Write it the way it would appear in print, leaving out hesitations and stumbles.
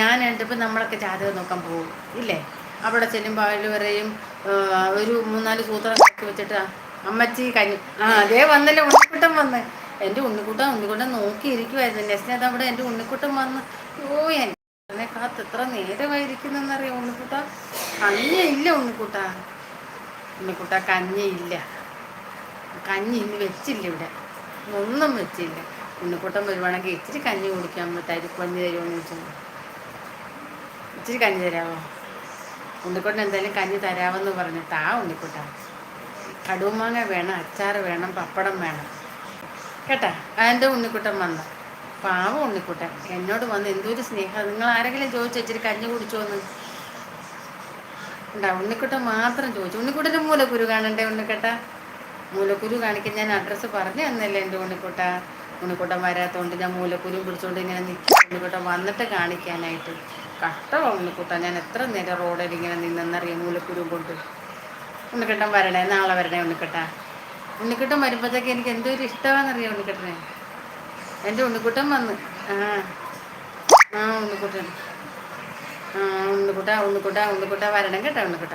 ഞാൻ ഇപ്പം നമ്മളൊക്കെ ജാതകം നോക്കാൻ പോകും ഇല്ലേ, അവിടെ ചെല്ലുമ്പോൾ അതിൽ വരെയും ഒരു 3-4 സൂത്രം വെച്ചിട്ട് അമ്മച്ചി കഞ്ഞി അതേ വന്നല്ലേ ഉണ്ണിക്കുട്ടൻ വന്ന്. എൻ്റെ ഉണ്ണിക്കുട്ടൻ നോക്കിയിരിക്കുമായിരുന്നു. നെസ്നത് അവിടെ എൻ്റെ ഉണ്ണിക്കുട്ടൻ വന്ന് എന്നെ കാത്ത് എത്ര നേരമായിരിക്കുന്നറിയാം. ഉണ്ണിക്കുട്ട കഞ്ഞിയില്ല, ഉണ്ണിക്കുട്ട കഞ്ഞിയില്ല, കഞ്ഞി ഇന്ന് വെച്ചില്ല, ഇവിടെ ഒന്നും വെച്ചില്ല. ഉണ്ണിക്കുട്ടൻ വരുവാണെങ്കിൽ ഇച്ചിരി കഞ്ഞി കുടിക്കാൻ കഞ്ഞി തരുമോന്ന് ചോദിച്ചു. ഇച്ചിരി കഞ്ഞി തരാമോ? ഉണ്ണിക്കുട്ടൻ എന്തായാലും കഞ്ഞി തരാമെന്ന് പറഞ്ഞു. ഉണ്ണിക്കുട്ട കടുമാങ്ങ വേണം, അച്ചാർ വേണം, പപ്പടം വേണം കേട്ടാ. എൻ്റെ ഉണ്ണിക്കുട്ടൻ വന്നു. പാവം ഉണ്ണിക്കുട്ടൻ എന്നോട് വന്ന് എന്തൊരു സ്നേഹം. നിങ്ങൾ ആരെങ്കിലും ചോദിച്ചു ഇച്ചിരി കഞ്ഞി കുടിച്ചോന്ന് ഉണ്ടാ? ഉണ്ണിക്കുട്ടൻ മാത്രം ചോദിച്ചു. ഉണ്ണിക്കുട്ടൻ്റെ മൂലക്കുരു കാണണ്ടേ ഉണ്ണിക്കുട്ട? മൂലക്കുരു കാണിക്കാൻ ഞാൻ അഡ്രസ്സ് പറഞ്ഞു തന്നല്ലേ എൻ്റെ ഉണ്ണിക്കുട്ടൻ വരാത്തതുകൊണ്ട് ഞാൻ മൂലക്കുരും പിടിച്ചോണ്ട് ഇങ്ങനെ നിൽക്കും. ഉണ്ണിക്കുട്ടൻ വന്നിട്ട് കാണിക്കാനായിട്ട്. കഷ്ടമാണ് ഉണ്ണിക്കുട്ടൻ. ഞാൻ എത്ര നേരം റോഡിൽ ഇങ്ങനെ നിന്നെന്നറിയാം മൂലക്കുരും കൊണ്ട്. ഉണ്ണിക്കുട്ടൻ വരണേ, നാളെ വരണേ ഉണ്ണിക്കുട്ടൻ വരുമ്പോഴത്തേക്ക് എനിക്ക് എന്തൊരു ഇഷ്ടമാണെന്നറിയാം ഉണ്ണിക്കുട്ടനെ. എൻ്റെ ഉണ്ണിക്കുട്ടൻ വന്ന് ഉണ്ണിക്കുട്ടൻ ഉണ്ണിക്കുട്ട വരണം കേട്ടോ ഉണ്ണിക്കുട്ട.